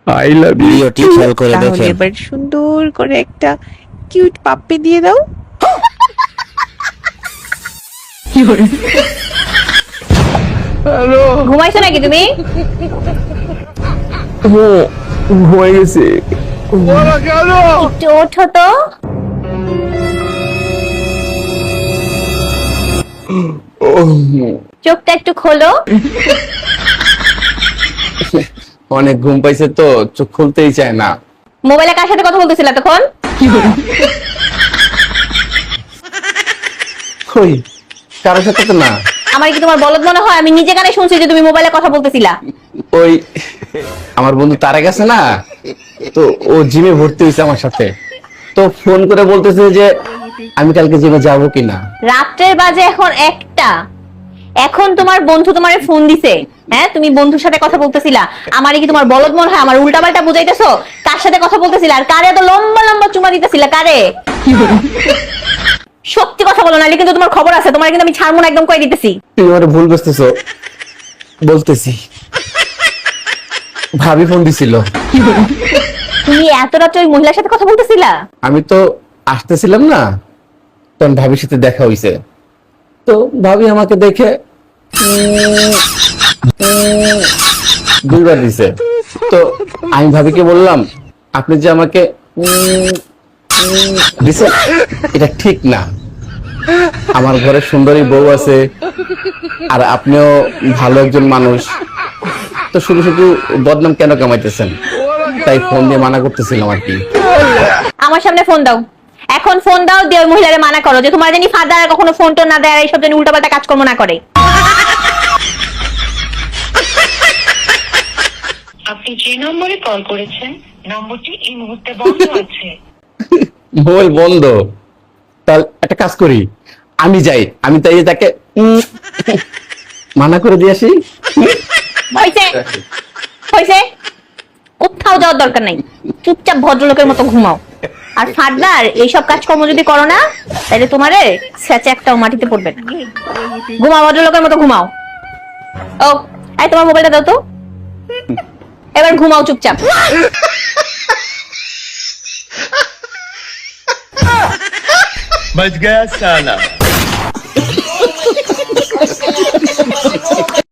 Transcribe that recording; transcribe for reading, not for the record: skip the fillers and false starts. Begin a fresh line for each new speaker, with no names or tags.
I love you.
ভিডিওটি খেয়াল করে
তাহলে
দেখেন।
এবার সুন্দর করে একটা কিউট পাপ্পি দিয়ে দাও।
হ্যালো।
ঘুমাইছো নাকি তুমি?
হয়ে গেছে।
একটু ওঠো তো। চোখটা একটু খোলো।
অনেক ঘুম পাইছে তো চোখ খুলতেই চায় না।
মোবাইলে কার সাথে কথা বলতেছিল তখন?
ওই কারোর সাথে তো না।
আমার কি তোমার বলদ মনে হয়? আমি নিজে কানে শুনছি যে তুমি মোবাইলে কথা বলতেছিলা।
ওই আমার বন্ধু তারা গেছে না, তো ও জিমে ভর্তি হয়েছে আমার সাথে, তো ফোন করে বলতেছে যে আমি কালকে জিমে যাবো কিনা।
রাত্রের বাজে এখন 1টা। এখন তোমার বন্ধু তোমারে ফোন দিছে, হ্যাঁ তুমি বন্ধুর সাথে কথা বলতেছিলা। আমারই কি তোমার বলদ মনে হয়? আমার উল্টাপাল্টা বুঝাইতেছো? কার সাথে কথা বলতেছিলা? আর কারে এত লম্বা লম্বা চুমা দিতেছিলা? কারে? সত্যি কথা বলো, নাহলে কিন্তু তোমার খবর আছে। তোমার কিন্তু আমি ছাড়বো না, একদম কই দিতেছি।
তুমি আমার ভুল বুঝতেছো। বলতেছি ভাবি ফোন দিছিল।
তুমি এত রাত্রে ওই মহিলার সাথে কথা বলতেছিলা?
আমি তো আসতেছিলাম না, তখন ভাবির সাথে দেখা হইছে। তো ভাবি আমাকে দেখে দুইবার দিছে। তো আমি ভাবিকে বললাম, আপনি যে আমাকে দিছে এটা ঠিক না। আমার ঘরে সুন্দরী বউ আছে, আর আপনিও ভালো একজন মানুষ, তো শুধু শুধু বদনাম কেন কামাইতেছেন? তাই ফোন দিয়ে মানা করতেছিলাম আর কি।
আমার সামনে ফোন দাও, এখন ফোন দাও, দিয়ে ওই মহিলারে মানা করো যে তোমার জানি ফাদার কখনো ফোন টোন না দেয়, আর এইসব জানি উল্টাপাল্টা কাজকর্ম না করে।
আপনি যে নম্বরে কল করেছেন নম্বরটি এই মুহূর্তে বন্ধ আছে।
মোবাইল বন্ধ। তাহলে একটা কাজ করি, আমি যাই, আমি তাই তাকে মানা করে দিয়ে আসি।
হইছে হইছে, কোথাও যাওয়ার দরকার নাই, চুপচাপ ভদ্রলোকের মতো ঘুমাও। আর ফাদার এইসব কাজকর্ম যদি করো না, তাহলে তোমারে স্যাচে একটাও মাটিতে পড়বে না। ঘুমাও, ভদ্রলোকের মতো ঘুমাও। ও এই তোমার মোবাইলটা দাও তো, এবার ঘুমাও চুপচাপ।
बच गया साला।